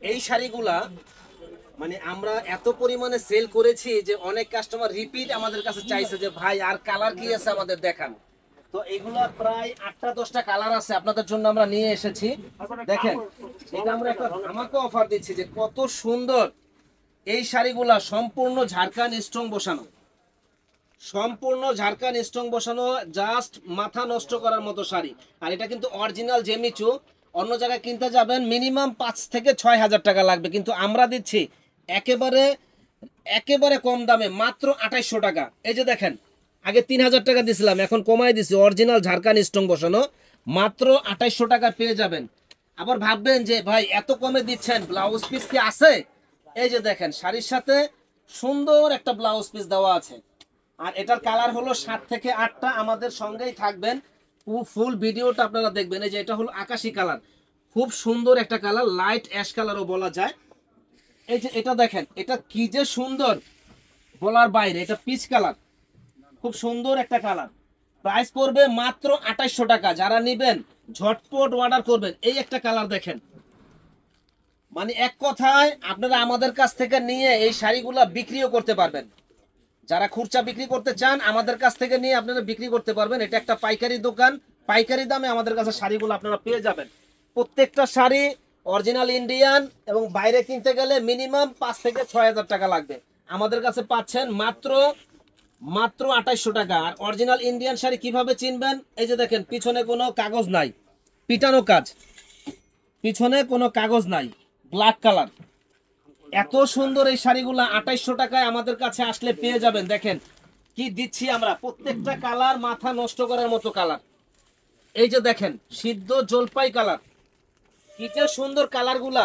এই শাড়িগুলা মানে আমরা এত পরিমাণে সেল করেছি যে অনেক কাস্টমার রিপিট আমাদের কাছে চাইছে যে ভাই আর কালার কি আছে আমাদের দেখান। তো এগুলা প্রায় 8টা 10টা কালার আছে আপনাদের জন্য আমরা নিয়ে এসেছি। দেখেন এটা আমরা একটা ধামাকা অফার দিচ্ছি যে কত সুন্দর এই শাড়িগুলা, সম্পূর্ণ ঝাড়খান স্ট্রং বসানো, সম্পূর্ণ ঝাড়খান স্ট্রং বসানো, জাস্ট মাথা নষ্ট করার মতো শাড়ি। আর এটা কিন্তু অরিজিনাল জেমিচু। অন্য জায়গায় কিনতে যাবেন মিনিমাম 5 থেকে 6 হাজার টাকা লাগবে, কিন্তু আমরা দিচ্ছি একেবারে একেবারে কম দামে মাত্র 2800 টাকা। এই যে দেখেন, আগে 3000 টাকা দিছিলাম, এখন কমাই দিছি, অরিজিনাল ঝাড়খান স্ট্রং বসানো মাত্র 2800 টাকা পেয়ে যাবেন। আবার ভাববেন যে ভাই এত কমে দিচ্ছেন, ব্লাউজ পিস কি আছে? এই যে দেখেন শাড়ির সাথে সুন্দর একটা ব্লাউজ পিস দেওয়া আছে। আর এটার কালার হলো 7 থেকে 8টা। আমাদের সঙ্গেই থাকবেন, ফুল ভিডিওটা আপনারা দেখবেন। এই যে এটা হলো আকাশি কালার, খুব সুন্দর একটা কালার, লাইট অ্যাশ কালারও বলা যায়। এই যে এটা দেখেন, এটা কি যে সুন্দর বলার বাইরে, এটা পিচ কালার, খুব সুন্দর একটা কালার। প্রাইস পড়বে মাত্র 2800 টাকা। যারা নেবেন ঝটপট অর্ডার করবেন। এই একটা কালার দেখেন, মানে এক কথায় আপনারা আমাদের কাছ থেকে নিয়ে এই শাড়িগুলা বিক্রিও করতে পারবেন। যারা খুচরা বিক্রি করতে চান আমাদের কাছ থেকে নিয়ে আপনারা বিক্রি করতে পারবেন। এটা একটা পাইকারি দোকান, পাইকারি দামে আমাদের কাছে শাড়িগুলো আপনারা পেয়ে যাবেন। প্রত্যেকটা শাড়ি অরিজিনাল ইন্ডিয়ান, এবং বাইরে কিনতে গেলে মিনিমাম 5 থেকে 6 হাজার টাকা লাগবে। আমাদের কাছে পাচ্ছেন মাত্র মাত্র 2800 টাকা। আর অরিজিনাল ইন্ডিয়ান শাড়ি কিভাবে চিনবেন? এই যে দেখেন, পিছনে কোনো কাগজ নাই, পিটানো কাজ, পিছনে কোনো কাগজ নাই, ব্ল্যাক কালার। এত সুন্দর এই শাড়িগুলো 2800 টাকায় আমাদের কাছে আসলে পেয়ে যাবেন। দেখেন কি দিচ্ছি আমরা, প্রত্যেকটা কালার মাথা নষ্ট করার মতো কালার। এই যে দেখেন সিদ্ধ জলপাই কালার, কি যে সুন্দর কালারগুলা।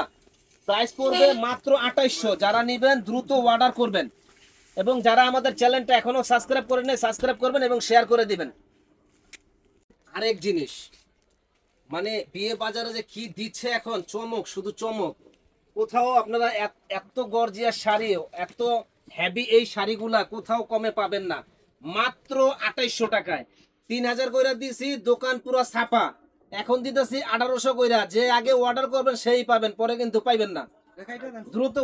প্রাইস পড়বে মাত্র 2800। যারা নেবেন দ্রুত অর্ডার করবেন, এবং যারা আমাদের চ্যানেলটা এখনো সাবস্ক্রাইব করেন নাই সাবস্ক্রাইব করবেন এবং শেয়ার করে দিবেন। আরেক জিনিস, মানে বিয়ে বাজারে যে কি দিচ্ছে এখন, চমক, শুধু চমক। কোথাও আপনারা এত গর্জিয়াস শাড়ি, এত হেভি এই শাড়িগুলা কোথাও কমে পাবেন না। মাত্র 2800 টাকায় 3000 কইরা দিছি, দোকান পুরো ছাপা। এখন দিতেছি 1800 কইরা। যে আগে অর্ডার করবেন সেই পাবেন, পরে কিন্তু পাইবেন না। দ্রুত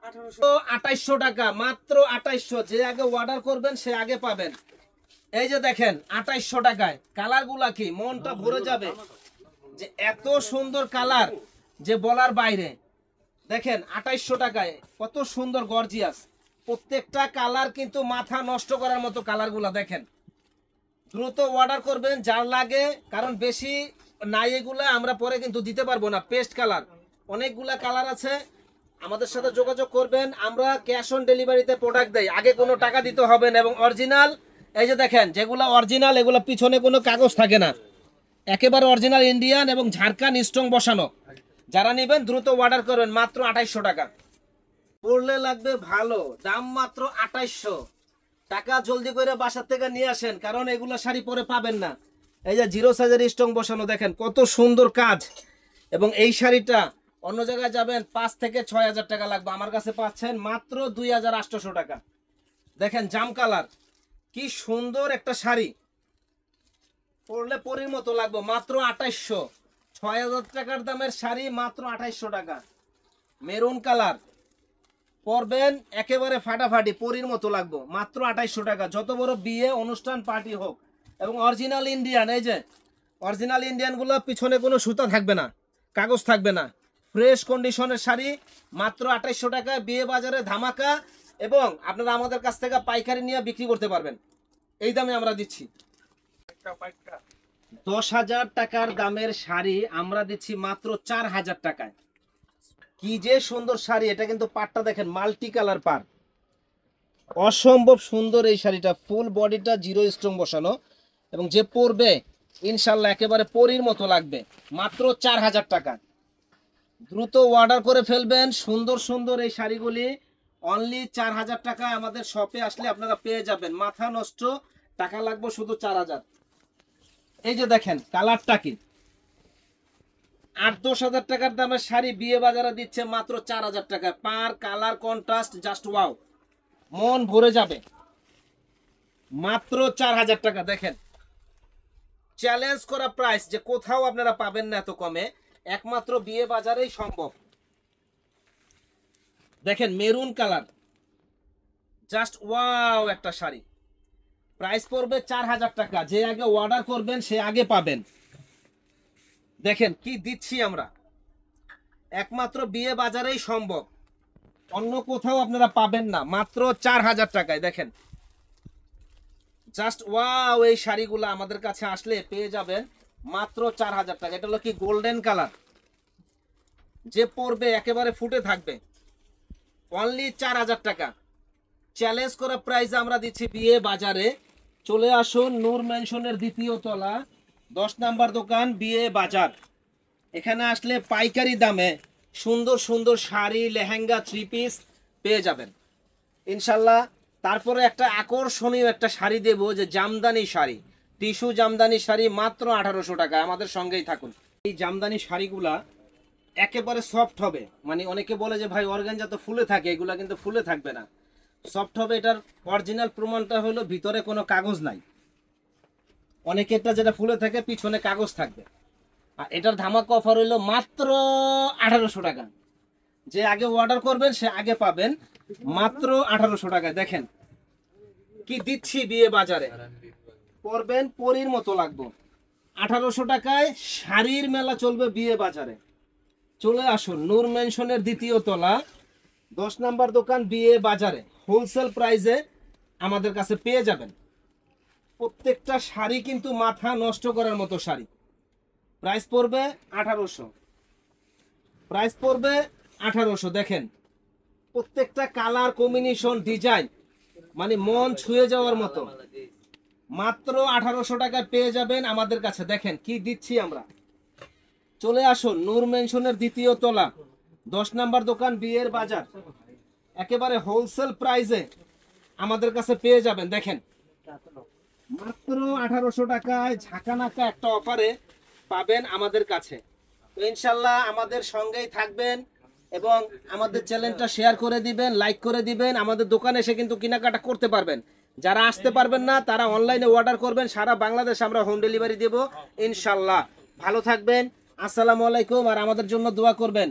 2800 টাকা, মাত্র 2800। যে আগে অর্ডার করবেন সে আগে পাবেন। এই যে দেখেন 2800 টাকায় কালারগুলা, কি মনটা ভরে যাবে যে এত সুন্দর কালার যে বলার বাইরে। দেখেন 2800 টাকায় কত সুন্দর গর্জিয়াস, প্রত্যেকটা কালার কিন্তু মাথা নষ্ট করার মতো কালারগুলা। দেখেন দ্রুত অর্ডার করবেন যার লাগে, কারণ বেশি নাই এগুলা, আমরা পরে কিন্তু দিতে পারবো না। পেস্ট কালার অনেকগুলা কালার আছে, আমাদের সাথে যোগাযোগ করবেন। আমরা ক্যাশ অন ডেলিভারিতে প্রোডাক্ট দেই, আগে কোনো টাকা দিতে হবে না, এবং অরিজিনাল। এই যে দেখেন যেগুলো অরিজিনাল, এগুলো পিছনে কোনো কাগজ থাকে না, একেবারে অরিজিনাল ইন্ডিয়ান এবং ঝাড়খান স্ট্রং বসানো। যারা নেবেন দ্রুত অর্ডার করবেন, মাত্র 2800 টাকা পড়লে লাগবে ভালো দাম, মাত্র 2800 টাকা। জলদি করে বাসার থেকে নিয়ে আসেন, কারণ এগুলো শাড়ি পরে পাবেন না। এই যে জিরো সাইজের স্ট্রং বসানো, দেখেন কত সুন্দর কাজ। এবং এই শাড়িটা অন্য জায়গায় যাবেন 5 থেকে 6 হাজার টাকা লাগবে, আমার কাছে পাচ্ছেন মাত্র 2800 টাকা। দেখেন জাম কালার, কি সুন্দর একটা শাড়ি, পরলে পরীর মতো লাগবে, মাত্র 2800। 6000 টাকার দামের শাড়ি মাত্র 2800 টাকা। মেরুন কালার, পরবেন একেবারে ফাটাফাটি, পরীর মতো লাগবে, মাত্র 2800 টাকা। যত বড় বিয়ে অনুষ্ঠান পার্টি হোক। এবং অরিজিনাল ইন্ডিয়ান, এই যে অরিজিনাল ইন্ডিয়ানগুলো পিছনে কোনো সুতা থাকবে না, কাগজ থাকবে না, ফ্রেশ কন্ডিশনের শাড়ি মাত্র 2800 টাকায়, বিয়ে বাজারে ধামাকা। এবং আপনারা আমাদের কাছ থেকে পাইকারি নিয়ে বিক্রি করতে পারবেন, এই দামে আমরা দিচ্ছি। 10,000 টাকার দামের শাড়ি আমরা দিচ্ছি মাত্র 4000 টাকায়। কি যে সুন্দর শাড়ি, এটা কিন্তু পাটটা দেখেন মাল্টি কালার পার, অসম্ভব সুন্দর এই শাড়িটা। ফুল বডিটা জিরো স্ট্রং বসানো, এবং যে পরবে ইনশাল্লাহ একেবারে পরীর মতো লাগবে, মাত্র 4000 টাকা। দ্রুত অর্ডার করে ফেলবেন সুন্দর সুন্দর এই শাড়িগুলি, অনলি 4000 টাকা। আমাদের শপে আসলে আপনারা পেয়ে যাবেন, মাথা নষ্ট টাকা লাগবে শুধু 4000। এই যে দেখেন কালারটা কি, 8-10 হাজার টাকার দামের শাড়ি বিয়ে বাজারে দিচ্ছে মাত্র 4000 টাকা। Per colour contrast just wow, মন ভরে যাবে, মাত্র 4000 টাকা। দেখেন চ্যালেঞ্জ করা প্রাইস, যে কোথাও আপনারা পাবেন না এত কমে, একমাত্র বিয়ে বাজারেই সম্ভব। দেখেন মেরুন কালার, জাস্ট ওয়াও একটা শাড়ি। প্রাইস পড়বে 4000 টাকা। যে আগে অর্ডার করবেন সে আগে পাবেন। দেখেন কি দিচ্ছি আমরা, একমাত্র বিয়ে বাজারেই সম্ভব, অন্য কোথাও আপনারা পাবেন না। মাত্র 4000 টাকায় দেখেন, জাস্ট ওয়াও। এই শাড়িগুলো আমাদের কাছে আসলে পেয়ে যাবেন মাত্র 4000 টাকা। এটা হলো কি গোল্ডেন কালার, যে পরবে একেবারে ফুটে থাকবে। অনলি 4000 টাকা। চ্যালেঞ্জ করা প্রাইসে আমরা দিচ্ছি বিয়ে বাজারে। চলে আসুন নূর ম্যানশনের দ্বিতীয় তলা, 10 নাম্বার দোকান, বিয়ে বাজার। এখানে আসলে পাইকারি দামে সুন্দর সুন্দর শাড়ি, লেহেঙ্গা, 3 পিস পেয়ে যাবেন ইনশাল্লাহ। তারপরে একটা আকর্ষণীয় একটা শাড়ি দেব, যে জামদানি শাড়ি, টিস্যু জামদানি শাড়ি, মাত্র 1800 টাকা। আমাদের সঙ্গেই থাকুন। এই জামদানি শাড়িগুলা একেবারে সফট হবে, মানে অনেকে বলে যে ভাই অর্গানজা তো ফুলে থাকে, এগুলা কিন্তু ফুলে থাকবে না, সফট হবে। এটার অরিজিনাল প্রমাণটা হলো ভিতরে কোনো কাগজ নাই। অনেকেরটা যেটা ফুলে থাকে পিছনে কাগজ থাকবে। আর এটার ধামাকা অফার হইলো মাত্র 1800 টাকা। যে আগে অর্ডার করবেন সে আগে পাবেন মাত্র 1800 টাকায়। দেখেন কি দিচ্ছি বিয়ে বাজারে, পরবেন পরীর মতো লাগবে। 1800 টাকায় শাড়ির মেলা চলবে বিয়ে বাজারে। চলে আসুন নূর ম্যানশনের দ্বিতীয় তলা, 10 নাম্বার দোকান, বিয়ে বাজারে। হোলসেল প্রাইসে আমাদের কাছে পেয়ে যাবেন। প্রত্যেকটা শাড়ি কিন্তু মাথা নষ্ট করার মতো শাড়ি। প্রাইস পড়বে 1800, প্রাইস পড়বে 1800। দেখেন প্রত্যেকটা কালার কম্বিনেশন, ডিজাইন, মানে মন ছুঁয়ে যাওয়ার মতো। মাত্র 1800 টাকায় পেয়ে যাবেন আমাদের কাছে। দেখেন কি দিচ্ছি আমরা। চলে আসুন নূর ম্যানশনের দ্বিতীয় তলা, 10 নাম্বার দোকান, বিয়ের বাজার। একেবারে হোলসেল প্রাইসে আমাদের কাছে পেয়ে যাবেন। দেখেন মাত্র 1800 টাকায় ঝাঁকানাকা একটা অফারে পাবেন আমাদের কাছে। তো ইনশাল্লাহ আমাদের সঙ্গেই থাকবেন এবং আমাদের চ্যানেলটা শেয়ার করে দিবেন, লাইক করে দিবেন। আমাদের দোকানে এসে কিন্তু কেনাকাটা করতে পারবেন। যারা আসতে পারবেন না তারা অনলাইনে অর্ডার করবেন, সারা বাংলাদেশ আমরা হোম ডেলিভারি দেব ইনশাল্লাহ। ভালো থাকবেন, আসসালামু আলাইকুম। আর আমাদের জন্য দোয়া করবেন।